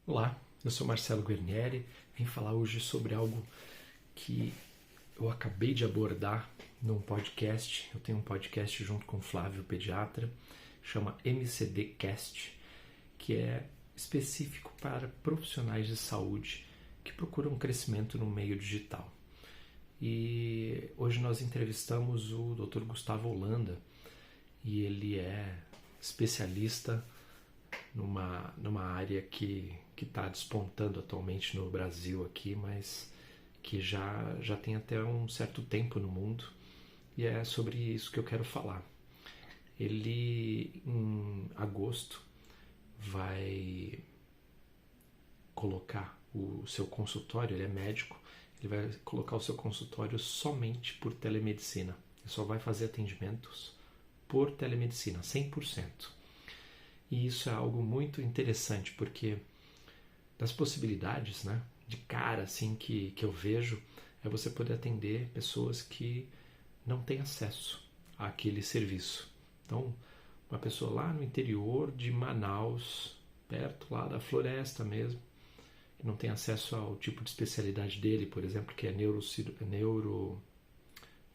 Olá, eu sou Marcelo Guarnieri, vim falar hoje sobre algo que eu acabei de abordar num podcast. Eu tenho um podcast junto com o Flávio, pediatra, chama MCD Cast, que é específico para profissionais de saúde que procuram crescimento no meio digital. E hoje nós entrevistamos o Dr. Gustavo Holanda, e ele é especialista numa área que está despontando atualmente no Brasil aqui, mas que já tem até um certo tempo no mundo, e é sobre isso que eu quero falar. Ele, em agosto, vai colocar o seu consultório, ele é médico, ele vai colocar o seu consultório somente por telemedicina. Ele só vai fazer atendimentos por telemedicina, 100%. E isso é algo muito interessante, porque das possibilidades, né, de cara assim, que eu vejo, é você poder atender pessoas que não têm acesso àquele serviço. Então, uma pessoa lá no interior de Manaus, perto lá da floresta mesmo, que não tem acesso ao tipo de especialidade dele, por exemplo, que é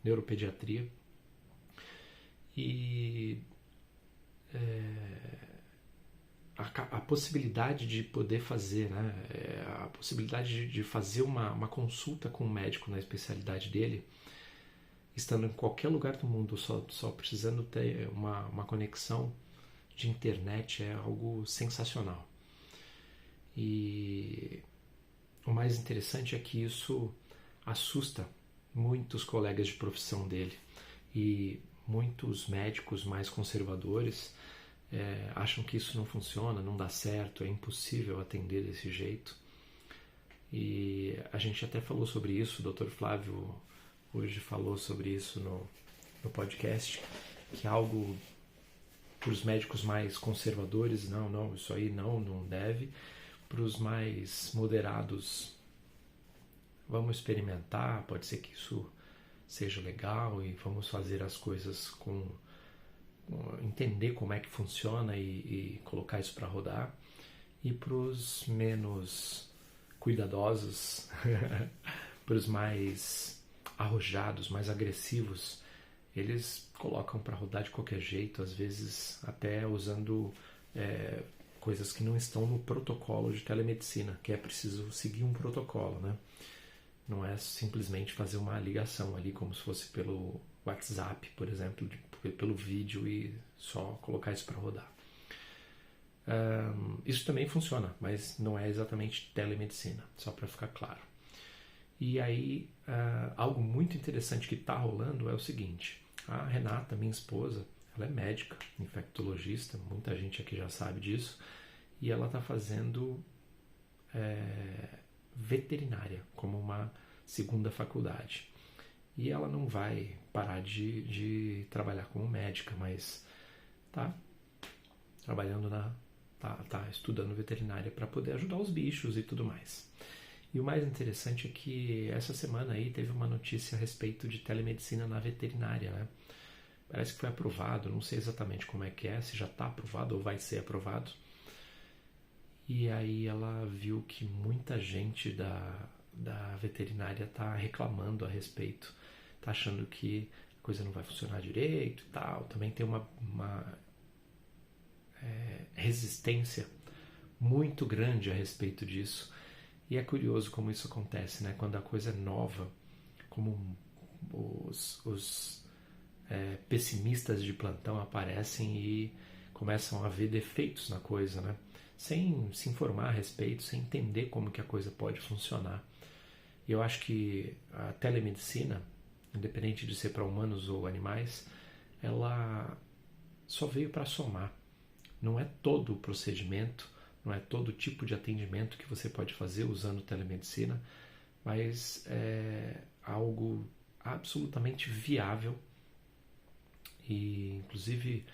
neuropediatria. E a possibilidade de poder fazer, né, a possibilidade de fazer uma consulta com um médico na especialidade dele, estando em qualquer lugar do mundo, só precisando ter uma conexão de internet, é algo sensacional. E o mais interessante é que isso assusta muitos colegas de profissão dele, e muitos médicos mais conservadores acham que isso não funciona, não dá certo, é impossível atender desse jeito. E a gente até falou sobre isso, o Dr. Flávio hoje falou sobre isso no podcast, que é algo para os médicos mais conservadores, não, isso aí não deve. Para os mais moderados, vamos experimentar, pode ser que isso seja legal e vamos fazer as coisas entender como é que funciona e colocar isso para rodar. E para os menos cuidadosos, para os mais arrojados, mais agressivos, eles colocam para rodar de qualquer jeito, às vezes até usando coisas que não estão no protocolo de telemedicina, que é preciso seguir um protocolo, né? Não é simplesmente fazer uma ligação ali como se fosse pelo WhatsApp, por exemplo, pelo vídeo, e só colocar isso para rodar. Isso também funciona, mas não é exatamente telemedicina, só para ficar claro. E aí, algo muito interessante que está rolando é o seguinte: a Renata, minha esposa, ela é médica, infectologista, muita gente aqui já sabe disso, e ela está fazendo veterinária como uma segunda faculdade. E ela não vai parar de trabalhar como médica, mas tá trabalhando tá estudando veterinária para poder ajudar os bichos e tudo mais. E o mais interessante é que essa semana aí teve uma notícia a respeito de telemedicina na veterinária, né? Parece que foi aprovado, não sei exatamente como é que é, se já está aprovado ou vai ser aprovado. E aí ela viu que muita gente da veterinária está reclamando a respeito, está achando que a coisa não vai funcionar direito e tal. Também tem uma resistência muito grande a respeito disso. E é curioso como isso acontece, né? Quando a coisa é nova, como os pessimistas de plantão aparecem e começam a ver defeitos na coisa, né? Sem se informar a respeito, sem entender como que a coisa pode funcionar. E eu acho que a telemedicina, independente de ser para humanos ou animais, ela só veio para somar. Não é todo o procedimento, não é todo tipo de atendimento que você pode fazer usando telemedicina, mas é algo absolutamente viável. E inclusive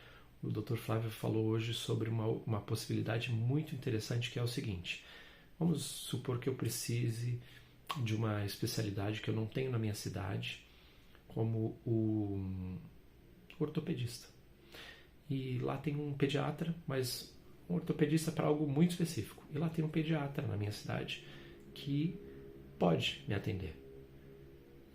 o Dr. Flávio falou hoje sobre uma possibilidade muito interessante, que é o seguinte: vamos supor que eu precise de uma especialidade que eu não tenho na minha cidade, como o ortopedista. E lá tem um pediatra, mas um ortopedista para algo muito específico. E lá tem um pediatra na minha cidade que pode me atender.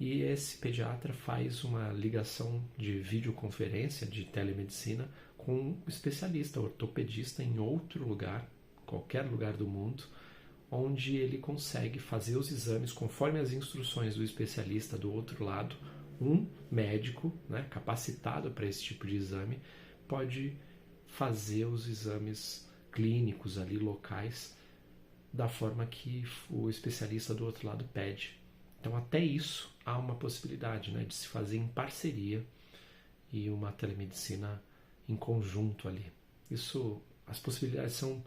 E esse pediatra faz uma ligação de videoconferência, de telemedicina, com um especialista, ortopedista em outro lugar, qualquer lugar do mundo, onde ele consegue fazer os exames conforme as instruções do especialista do outro lado. Um médico, né, capacitado para esse tipo de exame pode fazer os exames clínicos ali locais da forma que o especialista do outro lado pede. Então até isso há uma possibilidade, né, de se fazer em parceria e uma telemedicina em conjunto ali. Isso, as possibilidades são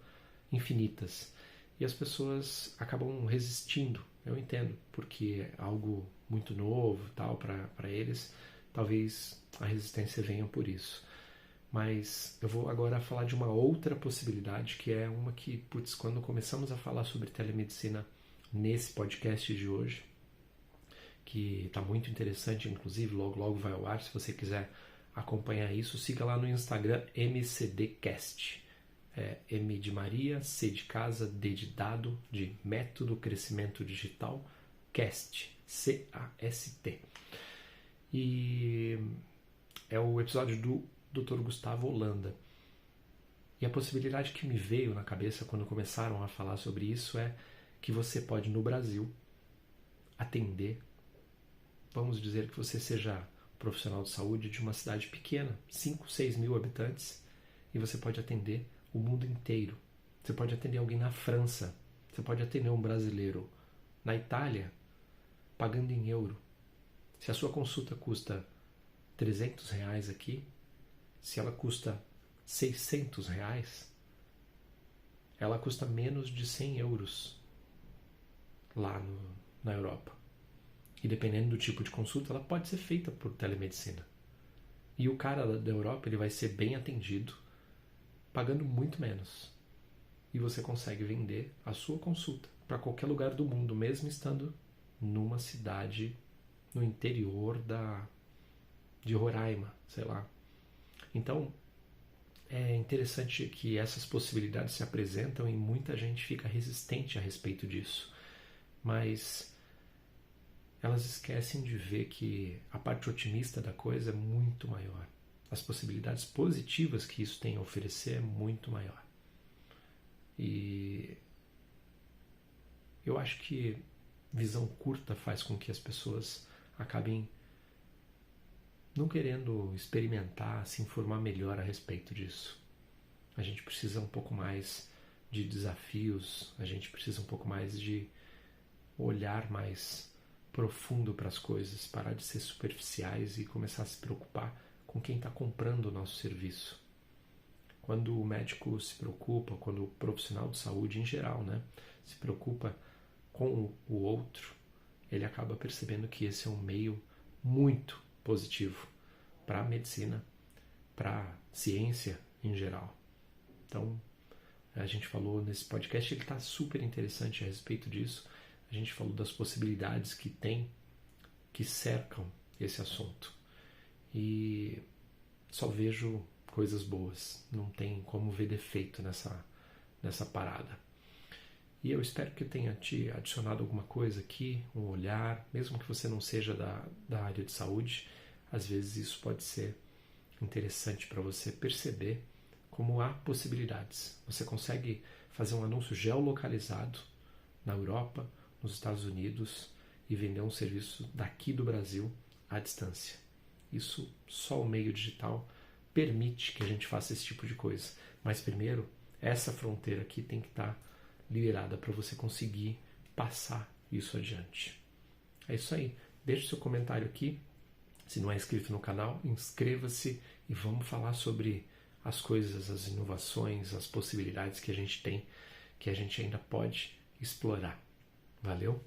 infinitas e as pessoas acabam resistindo. Eu entendo, porque é algo muito novo tal para eles, talvez a resistência venha por isso. Mas eu vou agora falar de uma outra possibilidade, que é uma que, quando começamos a falar sobre telemedicina nesse podcast de hoje, que está muito interessante, inclusive logo vai ao ar, se você quiser acompanhar isso, siga lá no Instagram MCDcast. M de Maria, C de casa, D de dado, de método crescimento digital, cast, C-A-S-T. E é o episódio do Dr. Gustavo Holanda. E a possibilidade que me veio na cabeça quando começaram a falar sobre isso é que você pode, no Brasil, atender, vamos dizer que você seja profissional de saúde de uma cidade pequena, 5, 6 mil habitantes, e você pode atender o mundo inteiro. Você pode atender alguém na França, você pode atender um brasileiro na Itália, pagando em euro. Se a sua consulta custa R$300 aqui, se ela custa R$600, ela custa menos de 100 euros lá na Europa. E dependendo do tipo de consulta, ela pode ser feita por telemedicina. E o cara da Europa, ele vai ser bem atendido, pagando muito menos. E você consegue vender a sua consulta para qualquer lugar do mundo, mesmo estando numa cidade no interior de Roraima, sei lá. Então, é interessante que essas possibilidades se apresentam e muita gente fica resistente a respeito disso. Mas elas esquecem de ver que a parte otimista da coisa é muito maior. As possibilidades positivas que isso tem a oferecer é muito maior. E eu acho que visão curta faz com que as pessoas acabem não querendo experimentar, se informar melhor a respeito disso. A gente precisa um pouco mais de desafios, a gente precisa um pouco mais de olhar mais profundo para as coisas, parar de ser superficiais e começar a se preocupar com quem está comprando o nosso serviço. Quando o médico se preocupa, quando o profissional de saúde em geral, né, se preocupa com o outro, ele acaba percebendo que esse é um meio muito positivo para a medicina, para a ciência em geral. Então, a gente falou nesse podcast, ele está super interessante a respeito disso. A gente falou das possibilidades que tem, que cercam esse assunto. E só vejo coisas boas. Não tem como ver defeito nessa parada. E eu espero que eu tenha te adicionado alguma coisa aqui, um olhar, mesmo que você não seja da área de saúde, às vezes isso pode ser interessante para você perceber como há possibilidades. Você consegue fazer um anúncio geolocalizado na Europa, nos Estados Unidos e vender um serviço daqui do Brasil à distância. Isso só o meio digital permite que a gente faça esse tipo de coisa. Mas primeiro, essa fronteira aqui tem que estar liberada para você conseguir passar isso adiante. É isso aí. Deixe seu comentário aqui. Se não é inscrito no canal, inscreva-se e vamos falar sobre as coisas, as inovações, as possibilidades que a gente tem, que a gente ainda pode explorar. Valeu?